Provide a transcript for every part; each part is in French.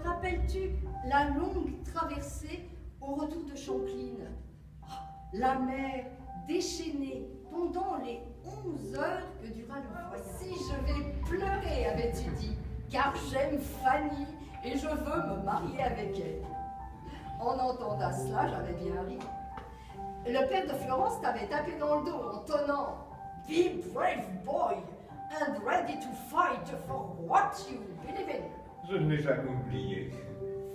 Te rappelles-tu la longue traversée au retour de Champline? La mer déchaînée pendant les 11 heures que dura le voyage. Si je vais pleurer, avais-tu dit, car j'aime Fanny et je veux me marier avec elle. En entendant cela, j'avais bien ri. Le père de Florence t'avait tapé dans le dos en tonnant « Be brave boy and ready to fight for what you believe in ». Je ne l'ai jamais oublié.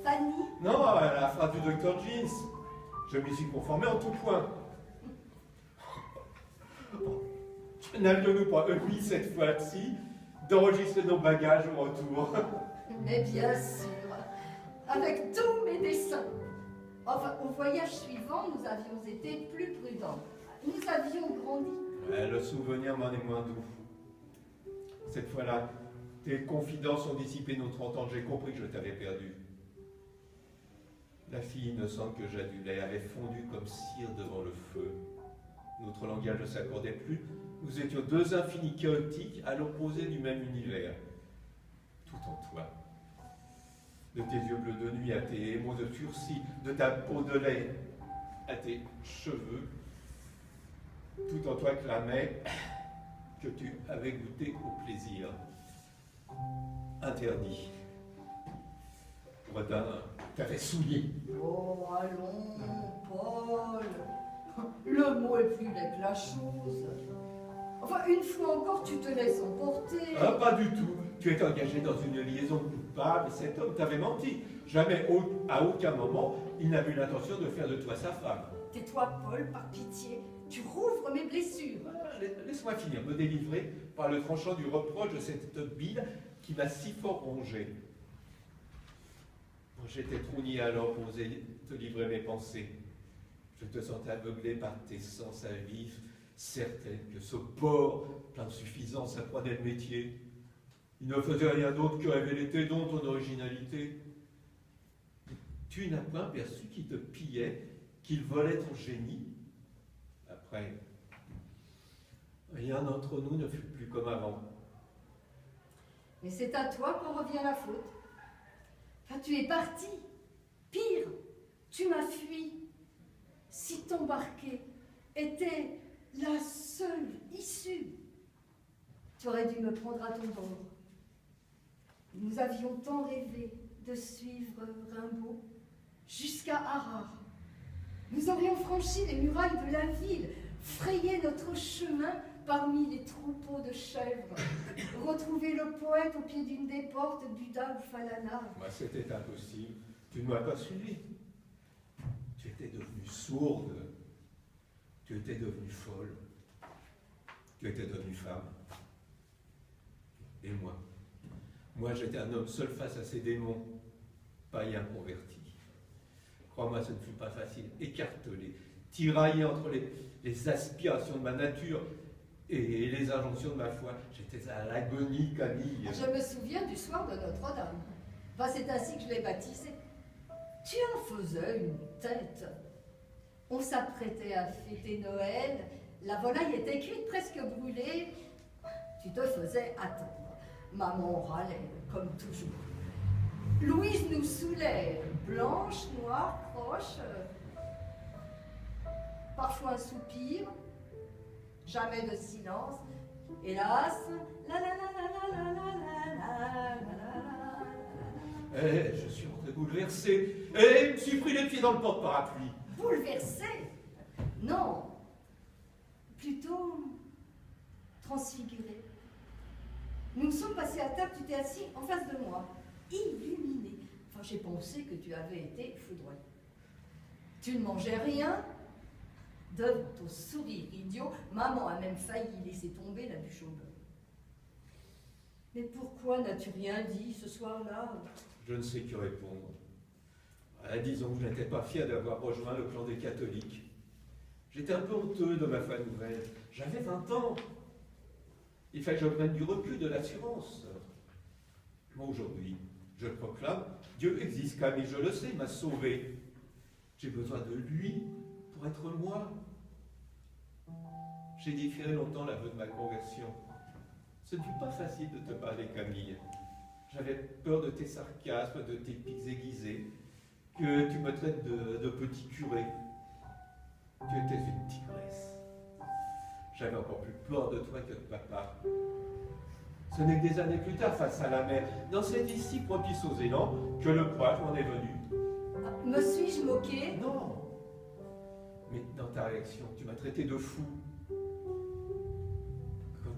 Fanny? Non, à la phrase du docteur Jeans. Je m'y suis conformé en tout point. N'avions-nous pas omis cette fois-ci d'enregistrer nos bagages au retour? Mais bien sûr, avec tous mes dessins. Enfin, au voyage suivant, nous avions été plus prudents. Nous avions grandi. Ouais, le souvenir m'en est moins doux. Cette fois-là, tes confidences ont dissipé nos 30 ans, j'ai compris que je t'avais perdu. La fille innocente que j'adulais avait fondu comme cire devant le feu. Notre langage ne s'accordait plus. Nous étions deux infinis chaotiques à l'opposé du même univers. Tout en toi. De tes yeux bleus de nuit à tes émaux de sursis, de ta peau de lait à tes cheveux, tout en toi clamait que tu avais goûté au plaisir. Interdit. Redin t'avait souillé. Oh, allons, Paul. Le mot est plus laid que la chose. Enfin, une fois encore, tu te laisses emporter. Ah, pas du tout. Tu es engagé dans une liaison coupable. Cet homme t'avait menti. Jamais, à aucun moment, il n'a eu l'intention de faire de toi sa femme. Tais-toi, Paul, par pitié. Tu rouvres mes blessures. Ah, laisse-moi finir, me délivrer par le tranchant du reproche de cette bile qui m'a si fort rongé. J'étais trop niais alors pour oser te livrer mes pensées. Je te sentais aveuglé par tes sens à vif, certaine que ce porc, plein de suffisance, apprenait le métier. Il ne faisait rien d'autre que révéler tes dons, ton originalité. Tu n'as pas perçu qu'il te pillait, qu'il volait ton génie. Après, rien d'entre nous ne fut plus comme avant. Mais c'est à toi qu'en revient la faute. Enfin, tu es parti. Pire, tu m'as fui. Si t'embarquer était la seule issue, tu aurais dû me prendre à ton bord. Nous avions tant rêvé de suivre Rimbaud jusqu'à Harare. Nous aurions franchi les murailles de la ville, frayé notre chemin parmi les troupeaux de chèvres, retrouvé le poète au pied d'une des portes du Dal Falana. C'était impossible. Tu ne m'as pas suivi. Tu étais devenue sourde. Tu étais devenue folle. Tu étais devenue femme. Et moi j'étais un homme seul face à ces démons, païen converti. Crois-moi, ce ne fut pas facile. Écartelé, tiraillé entre les aspirations de ma nature et les injonctions de ma foi. J'étais à l'agonie, Camille. Je me souviens du soir de Notre-Dame. Enfin, c'est ainsi que je l'ai baptisé. Tu en faisais une tête. On s'apprêtait à fêter Noël. La volaille était cuite, presque brûlée. Tu te faisais attendre. Maman râlait, comme toujours. Louise nous saoulait, blanche, noire, croche. Parfois un soupir, jamais de silence. Hélas, la la la la la la la la la la. Je suis rentré bouleversé. Je me suis pris les pieds dans le porte-parapluie. Bouleversé? Non. Plutôt transfiguré. Nous sommes passés à table, tu t'es assis en face de moi, illuminé. Enfin, j'ai pensé que tu avais été foudroyé. Tu ne mangeais rien. Devant ton sourire idiot, maman a même failli laisser tomber la bûche au beurre. Mais pourquoi n'as-tu rien dit ce soir-là? Je ne sais que répondre. Disons que je n'étais pas fier d'avoir rejoint le clan des catholiques. J'étais un peu honteux de ma foi nouvelle. J'avais 20 ans. Il fallait que je prenne du recul, de l'assurance. Moi, aujourd'hui, je le proclame, Dieu existe, Camille, je le sais, il m'a sauvé. J'ai besoin de lui pour être moi. J'ai différé longtemps l'aveu de ma conversion. Ce ne fut pas facile de te parler, Camille. J'avais peur de tes sarcasmes, de tes piques aiguisées, que tu me traites de petit curé. Tu étais une tigresse. J'avais encore plus peur de toi que de papa. Ce n'est que des années plus tard, face à la mer, dans cette île si propice aux élans, que le courage m'en est venu. Me suis-je moqué? Non. Mais dans ta réaction, tu m'as traité de fou. Quant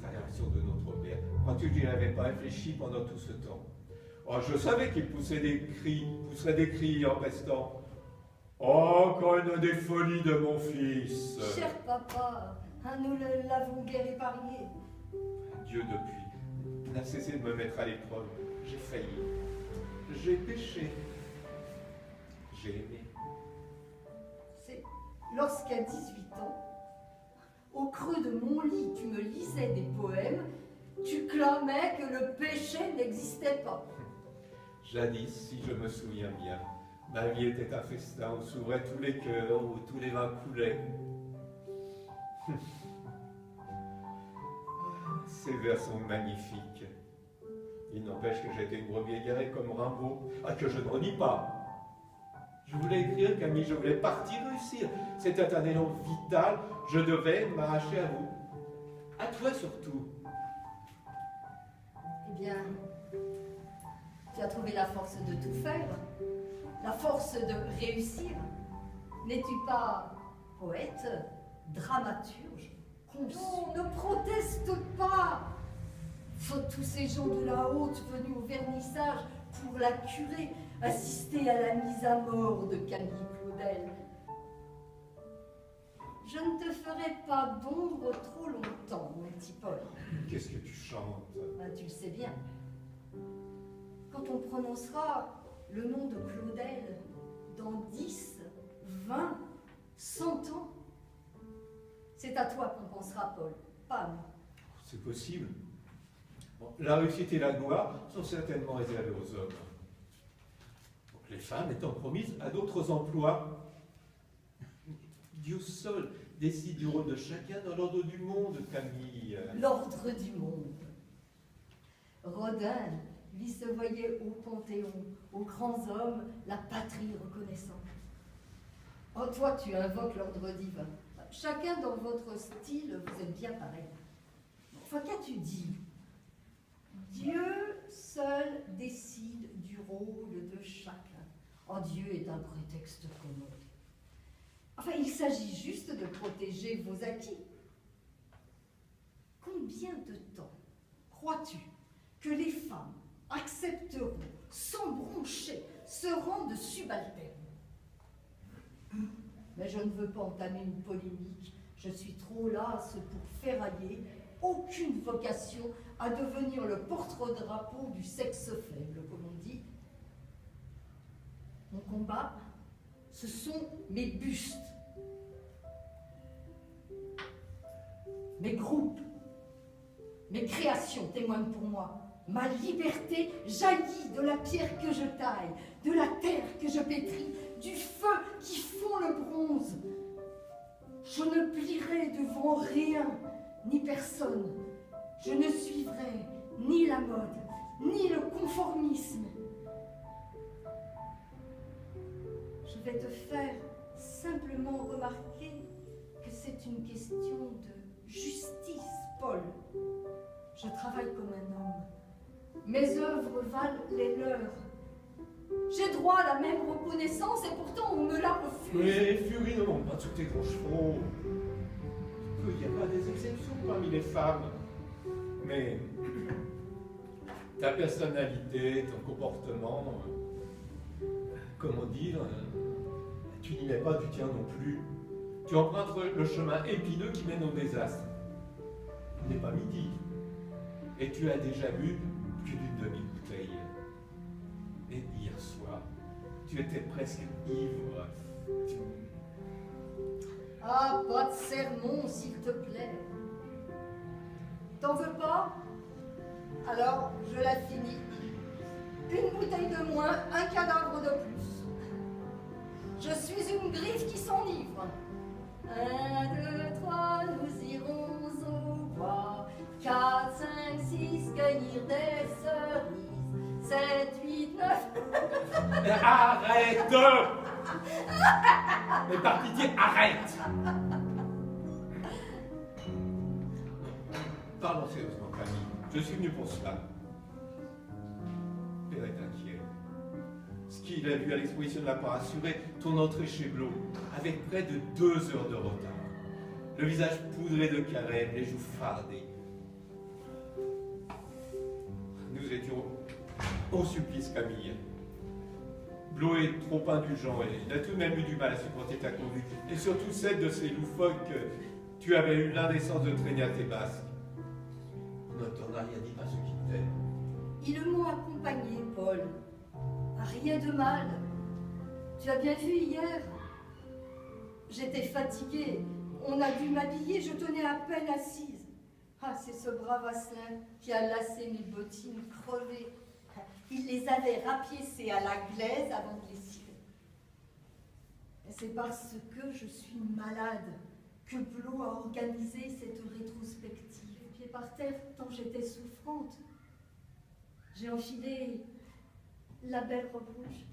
à la réaction de notre père, crois-tu que je n'y avais pas réfléchi pendant tout ce temps? Oh, je savais qu'il pousserait des cris en pestant. Oh, quand une des folies de mon fils. Cher papa, nous ne l'avons guère épargné. Dieu, depuis, n'a cessé de me mettre à l'épreuve. J'ai failli. J'ai péché. J'ai aimé. C'est lorsqu'à 18 ans, au creux de mon lit, tu me lisais des poèmes, tu clamais que le péché n'existait pas. Jadis, si je me souviens bien, ma vie était un festin où s'ouvraient tous les cœurs, où tous les vins coulaient. Ces vers sont magnifiques. Il n'empêche que j'étais une brebis égarée comme Rimbaud, que je ne renie pas. Je voulais écrire, Camille, je voulais partir, réussir. C'était un élan vital, je devais m'arracher à vous. À toi surtout. Eh bien, tu as trouvé la force de tout faire, la force de réussir. N'es-tu pas poète, dramaturge, conçu? Non, ne proteste pas. Tous ces gens de la haute venus au vernissage pour la curer, assister à la mise à mort de Camille Claudel. Je ne te ferai pas d'ombre trop longtemps, mon petit Paul. Qu'est-ce que tu chantes? Tu le sais bien. Quand on prononcera le nom de Claudel dans 10, 20, 100 ans, c'est à toi qu'on pensera, Paul, pas à moi. C'est possible. Bon, la réussite et la gloire sont certainement réservées aux hommes. Donc, les femmes étant promises à d'autres emplois. Dieu seul décide du rôle de chacun dans l'ordre du monde, Camille. L'ordre du monde. Rodin, lui, se voyait au Panthéon, aux grands hommes, la patrie reconnaissante. Oh, toi, tu invoques l'ordre divin. Chacun dans votre style, vous êtes bien pareil. Enfin, qu'as-tu dit? Dieu seul décide du rôle de chacun. Oh, Dieu est un prétexte commode. Enfin, il s'agit juste de protéger vos acquis. Combien de temps crois-tu que les femmes accepteront, sans broncher, ce rang de subalterne? Mais je ne veux pas entamer une polémique. Je suis trop lasse pour ferrailler. Aucune vocation à devenir le porte-drapeau du sexe faible, comme on dit. Mon combat, ce sont mes bustes, mes groupes, mes créations témoignent pour moi. Ma liberté jaillit de la pierre que je taille, de la terre que je pétris, du feu qui fond le bronze. Je ne plierai devant rien, ni personne. Je ne suivrai ni la mode, ni le conformisme. Je vais te faire simplement remarquer que c'est une question de justice, Paul. Je travaille comme un homme. Mes œuvres valent les leurs. J'ai droit à la même reconnaissance et pourtant on me la refuse. Mais Fury ne monte pas sous tes grands chevaux. Il n'y a pas des exceptions parmi les femmes. Mais ta personnalité, ton comportement, comment dire, tu n'y mets pas du tien non plus. Tu empruntes le chemin épineux qui mène au désastre. Il n'est pas midi. Et tu as déjà bu plus d'une demi-bouteille. Et hier soir, tu étais presque ivre. Ah, pas de sermon, s'il te plaît. T'en veux pas? Alors, je la finis. Une bouteille de moins, un cadavre de plus. Je suis une griffe qui s'enivre. 1, 2, 3, nous irons au bois. 4, 5, 6, cueillir des cerises. 7, 8, 9. Arrête! Mais par pitié, arrête! Parlons sérieusement, Camille. Je suis venu pour cela. Père est inquiet. Ce qu'il a vu à l'exposition n'a pas assuré ton entrée chez Blo, avec près de 2 heures de retard. Le visage poudré de carême, les joues fardées. Nous étions au supplice, Camille. Blo est trop indulgent et il a tout de même eu du mal à supporter ta conduite. Et surtout celle de ces loufoques que tu avais eu l'indécence de traîner à tes basques. On ne t'en a rien dit à ceux qui t'aiment. Ils m'ont accompagné, Paul. Rien de mal. Tu as bien vu hier. J'étais fatiguée. On a dû m'habiller, je tenais à peine assise. Ah, c'est ce brave Asselin qui a lassé mes bottines crevées. Il les avait rapiécées à la glaise avant de les cirer. C'est parce que je suis malade que Blo a organisé cette rétrospective. Pieds par terre, tant j'étais souffrante. J'ai enfilé la belle robe rouge.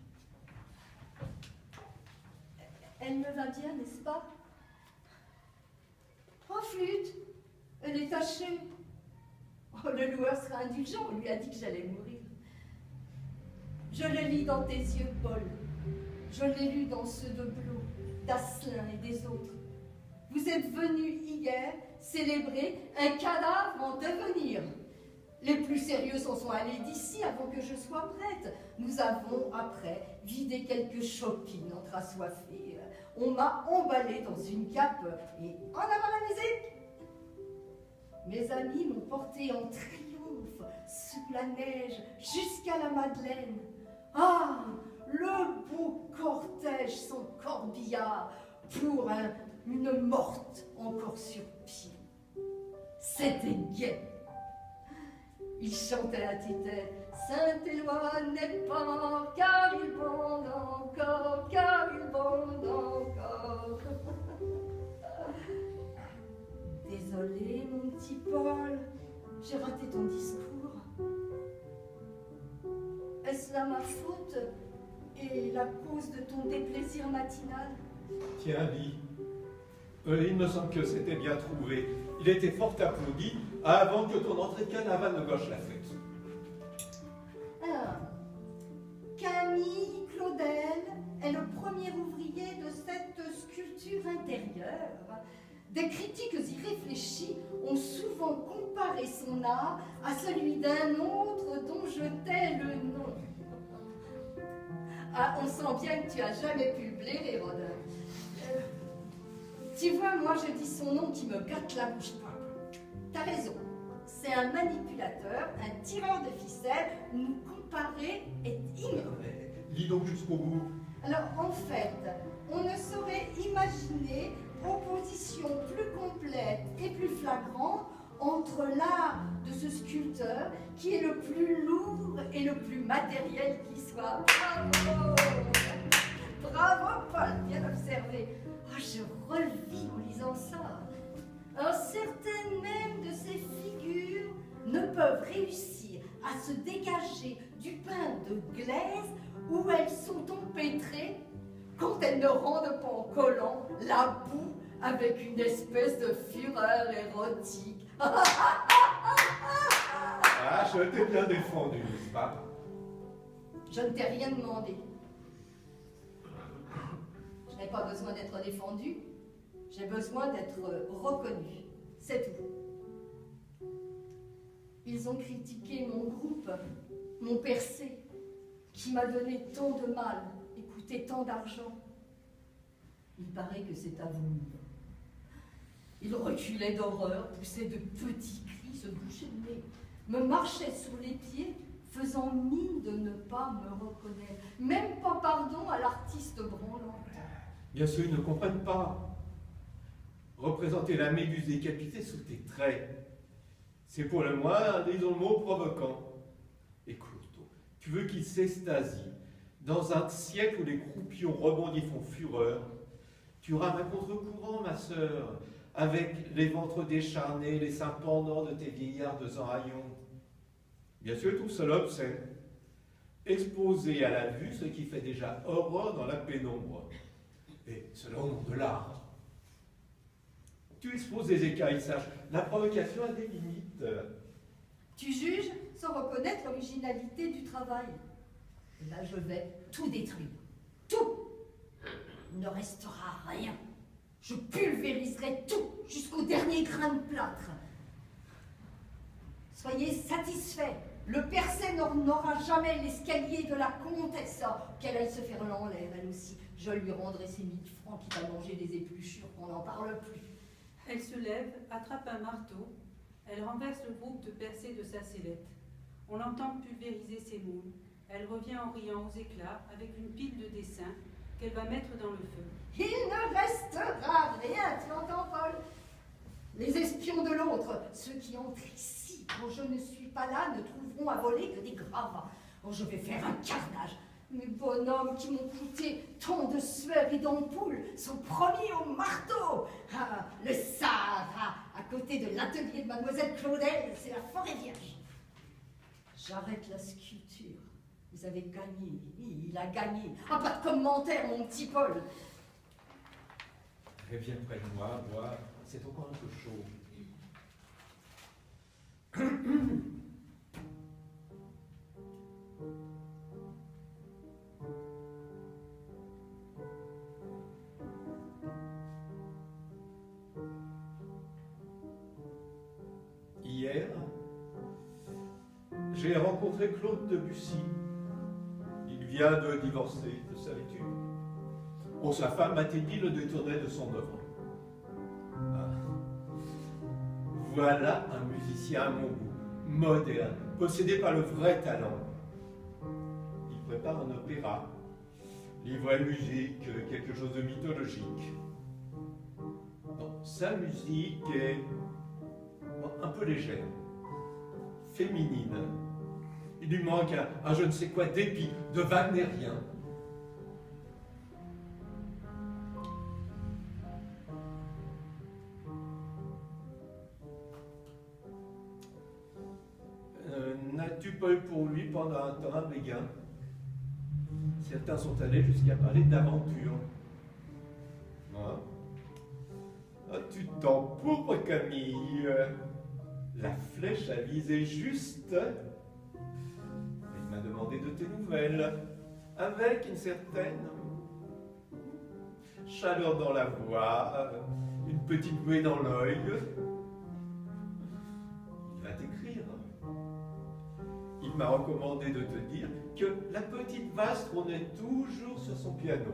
Elle me va bien, n'est-ce pas? Oh, flûte, elle est tachée. Oh, le loueur sera indulgent, on lui a dit que j'allais mourir. Je le lis dans tes yeux, Paul. Je l'ai lu dans ceux de Blo, d'Asselin et des autres. Vous êtes venus hier célébrer un cadavre en devenir. Les plus sérieux s'en sont allés d'ici avant que je sois prête. Nous avons, après, vidé quelques chopines entre assoiffés. On m'a emballée dans une cape et en avant la musique. Mes amis m'ont portée en triomphe sous la neige jusqu'à la Madeleine. Ah, le beau cortège sans corbillard pour une morte encore sur pied. C'était gai. Il chantait à tue-tête « Saint-Éloi n'est pas mort, car il bande encore, car il bande encore. » Désolé, mon petit Paul, j'ai raté ton discours. Est-ce là ma faute et la cause de ton déplaisir matinal? Tiens, lis. Il me semble que c'était bien trouvé. Il était fort applaudi avant que ton entrée de carnaval ne gâche la fête. Ah. Camille Claudel est le premier ouvrier de cette sculpture intérieure. Des critiques irréfléchis ont souvent comparé son art à celui d'un autre dont je tais le nom. Ah, on sent bien que tu as jamais pu le blairer, Rodin. Tu vois, moi je dis son nom qui me gâte la bouche. T'as raison, c'est un manipulateur, un tireur de ficelles, nous comparer est ignorant. Lis donc jusqu'au bout. Alors en fait, on ne saurait imaginer opposition plus complète et plus flagrante entre l'art de ce sculpteur qui est le plus lourd et le plus matériel qui soit. Bravo! Bravo, Paul, bien observé. Oh, je revis en lisant ça. Alors, certaines même de ces figures ne peuvent réussir à se dégager du pain de glaise où elles sont empêtrées quand elles ne rendent pas en collant la boue avec une espèce de fureur érotique. Ah, je t'ai bien défendu, n'est-ce pas? Je ne t'ai rien demandé. Je n'ai pas besoin d'être défendu, j'ai besoin d'être reconnu. C'est tout. Ils ont critiqué mon groupe, m'ont percé, qui m'a donné tant de mal et coûté tant d'argent. Il paraît que c'est à vous. Ils reculaient d'horreur, poussaient de petits cris, se bouchaient le nez, me marchaient sur les pieds, faisant mine de ne pas me reconnaître. Même pas pardon à l'artiste branlant. Bien sûr, ils ne comprennent pas. Représenter la méduse décapitée sous tes traits, c'est pour le moins, disons le mot, provoquant. Écoute, tu veux qu'ils s'extasient dans un siècle où les croupions rebondis font fureur. Tu rames un contre-courant, ma sœur, avec les ventres décharnés, les seins pendants de tes vieillards de haillons. Bien sûr, tout cela obscène. exposer à la vue ce qui fait déjà horreur dans la pénombre. Et cela au nom de l'art. Tu exposes des écailles, sache, la provocation a des limites. Tu juges sans reconnaître l'originalité du travail. Et là, je vais tout détruire. Tout. Il ne restera rien. Je pulvériserai tout jusqu'au dernier grain de plâtre. Soyez satisfaits. Le percé n'aura jamais l'escalier de la comtesse. Qu'elle aille se faire l'enlève, elle aussi. Je lui rendrai ses 1000 francs qui va manger des épluchures, qu'on n'en parle plus. Elle se lève, attrape un marteau. Elle renverse le groupe de percé de sa sellette. On l'entend pulvériser ses moules. Elle revient en riant aux éclats avec une pile de dessins qu'elle va mettre dans le feu. Il ne restera rien, tu entends, Paul? Les espions de l'autre, ceux qui entrent ici quand je ne suis pas là, ne trouveront à voler que des gravats. Oh, je vais faire un carnage. Mes bonhommes qui m'ont coûté tant de sueur et d'ampoules sont promis au marteau. Ah, le Sahara, à côté de l'atelier de mademoiselle Claudel, c'est la forêt vierge. J'arrête la sculpture. Vous avez gagné, oui, il a gagné. Ah, pas de commentaire, mon petit Paul. Viens près de moi, bois, c'est encore un peu chaud. Hier, j'ai rencontré Claude Debussy. Il vient de divorcer, le savais-tu? Oh, sa femme Mathilde le détournait de son œuvre. Ah. Voilà un musicien à mon goût, moderne, possédé par le vrai talent. Il prépare un opéra, livre et musique, quelque chose de mythologique. Bon, sa musique est un peu légère, féminine. Il lui manque un je ne sais quoi d'épique, de wagnérien. N'as-tu pas eu pour lui pendant un temps un béguin? Certains sont allés jusqu'à parler d'aventure. Hein? Ah, tu t'empourpres, Camille. La flèche a visé juste. Il m'a demandé de tes nouvelles, avec une certaine chaleur dans la voix, une petite bouée dans l'œil. Il va t'écrire. Il m'a recommandé de te dire que la petite vase trônait toujours sur son piano.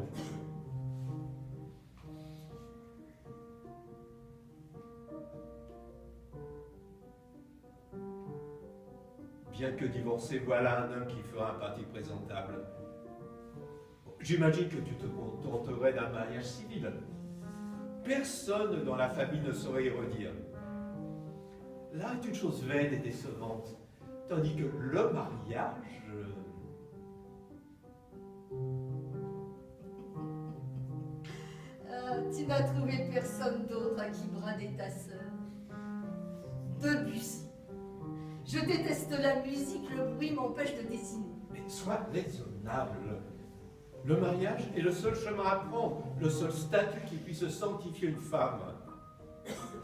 Bien que divorcé, voilà un homme qui fera un parti présentable. J'imagine que tu te contenterais d'un mariage civil. Personne dans la famille ne saurait y redire. Là est une chose vaine et décevante. Tandis que le mariage... Tu n'as trouvé personne d'autre à qui brader ta sœur. Debussy. Je déteste la musique, le bruit m'empêche de dessiner. Mais sois raisonnable. Le mariage est le seul chemin à prendre, le seul statut qui puisse sanctifier une femme.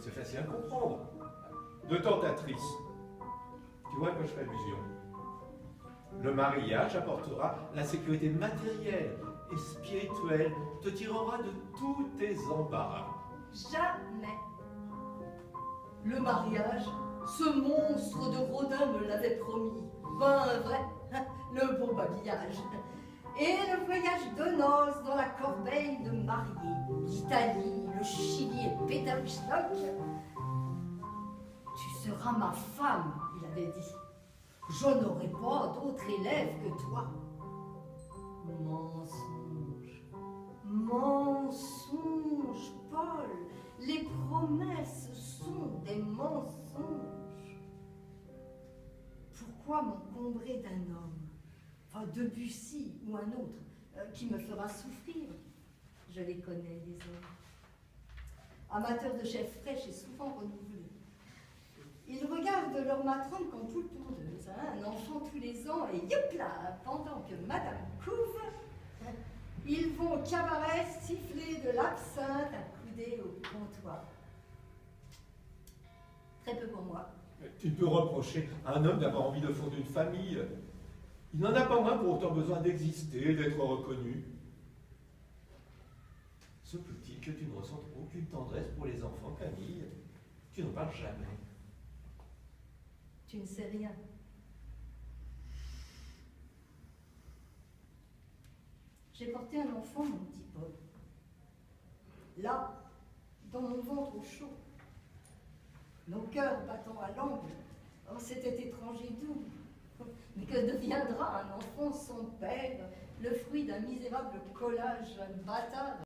C'est facile à comprendre. De tentatrice. Tu vois à quoi je fais allusion. Le mariage apportera la sécurité matérielle et spirituelle, te tirera de tous tes embarras. Jamais. Le mariage, ce monstre de Rodin me l'avait promis. Ben vrai, le beau babillage. Et le voyage de noces dans la corbeille de mariée. L'Italie, le Chili et Pétaouchnock. Tu seras ma femme, il avait dit. Je n'aurai pas d'autre élève que toi. Mensonge, mensonge, Paul. Les promesses sont des mensonges. Pourquoi m'encombrer d'un homme, enfin Debussy ou un autre, qui me fera souffrir? Je les connais, les hommes. Amateurs de chefs fraîches et souvent renouvelés. Ils regardent leur matrone comme poule pondeuse. chose, hein, un enfant tous les ans, et youpla, pendant que madame couve, ils vont au cabaret siffler de l'absinthe accoudés au comptoir. Très peu pour moi. Tu peux reprocher à un homme d'avoir envie de fonder une famille. Il n'en a pas moins pour autant besoin d'exister, d'être reconnu. Se peut-il que tu ne ressentes aucune tendresse pour les enfants, Camille? Tu n'en parles jamais. Tu ne sais rien. J'ai porté un enfant, mon petit Paul. Là, dans mon ventre au chaud. Nos cœurs battant à l'angle. Oh, c'était étranger doux. Mais que deviendra un enfant sans père, le fruit d'un misérable collage bâtard